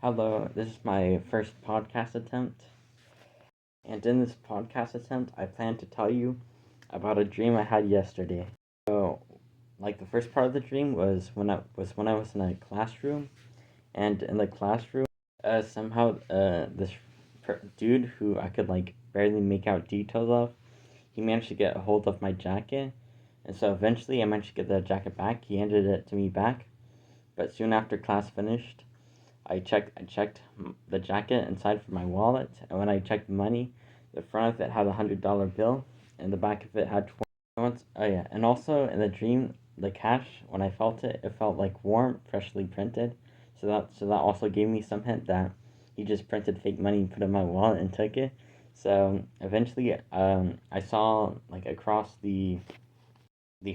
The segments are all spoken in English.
Hello, this is my first podcast attempt, and in this podcast attempt, I plan to tell you about a dream I had yesterday. So, the first part of the dream was when I was in a classroom, and in the classroom, somehow this dude who I could barely make out details of, he managed to get a hold of my jacket, and so eventually I managed to get the jacket back. He handed it to me back, but soon after class finished, I checked the jacket inside for my wallet, and when I checked the money, the front of it had $100 bill, and the back of it had 20. Oh yeah, and also in the dream, the cash when I felt it, it felt like warm, freshly printed. So that also gave me some hint that he just printed fake money and put it in my wallet and took it. So eventually, I saw across the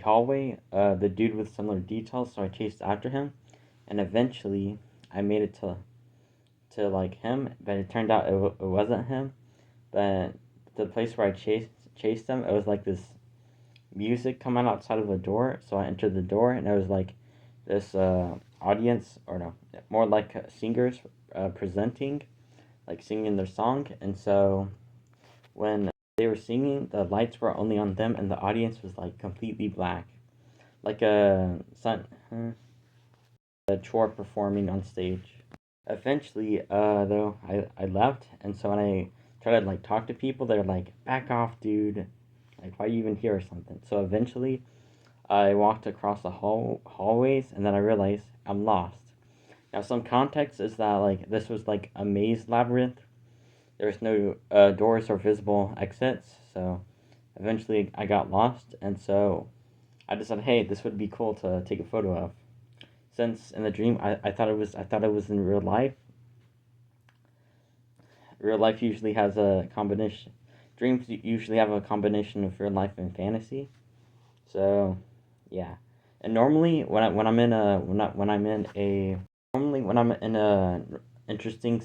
hallway, the dude with similar details, so I chased after him, and eventually I made it to him, but it turned out it wasn't him. But the place where I chased him, it was like this music coming outside of a door. So I entered the door, and it was like this audience, or no, more like singers presenting, like singing their song. And so when they were singing, the lights were only on them, and the audience was like completely black, like a chore performing on stage. Eventually, though, I left, and so when I tried to talk to people, they're like, "Back off, dude! Like, why are you even here or something?" So eventually, I walked across the hallways, and then I realized I'm lost. Now, some context is that this was like a maze labyrinth. There's no doors or visible exits, so eventually I got lost, and so I decided, hey, this would be cool to take a photo of. Since in the dream I thought it was in real life. Real life usually has a combination. Dreams usually have a combination of real life and fantasy. So, yeah. And normally when I'm in a interesting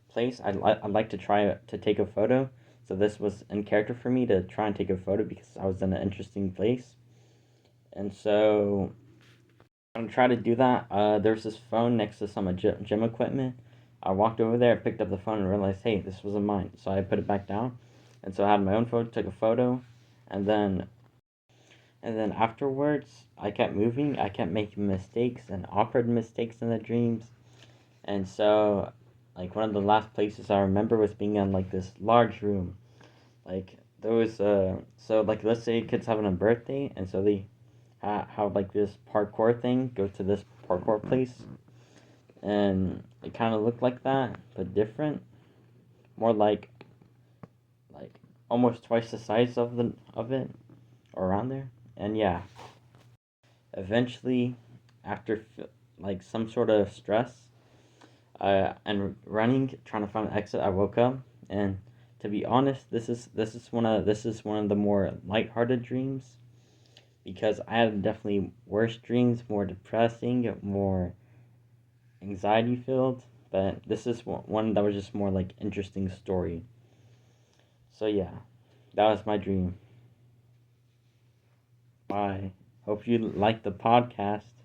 place, I like to try to take a photo. So this was in character for me to try and take a photo because I was in an interesting place. And so I'm trying to do that. There's this phone next to some gym equipment. I walked over there, picked up the phone, and realized, hey, this wasn't mine. So I put it back down, and so I had my own phone, took a photo, and then afterwards, I kept moving. I kept making mistakes and awkward mistakes in the dreams, and so one of the last places I remember was being in this large room. Like there was so let's say kids having a birthday, and so they have this parkour thing, go to this parkour place, and it kind of looked like that but different, more like almost twice the size of it, or around there. And yeah, eventually, after some sort of stress and running, trying to find an exit, I woke up. And to be honest, this is one of the more lighthearted dreams, because I had definitely worse dreams, more depressing, more anxiety filled, but this is one that was just more interesting story. So yeah, that was my dream. Bye. Hope you like the podcast.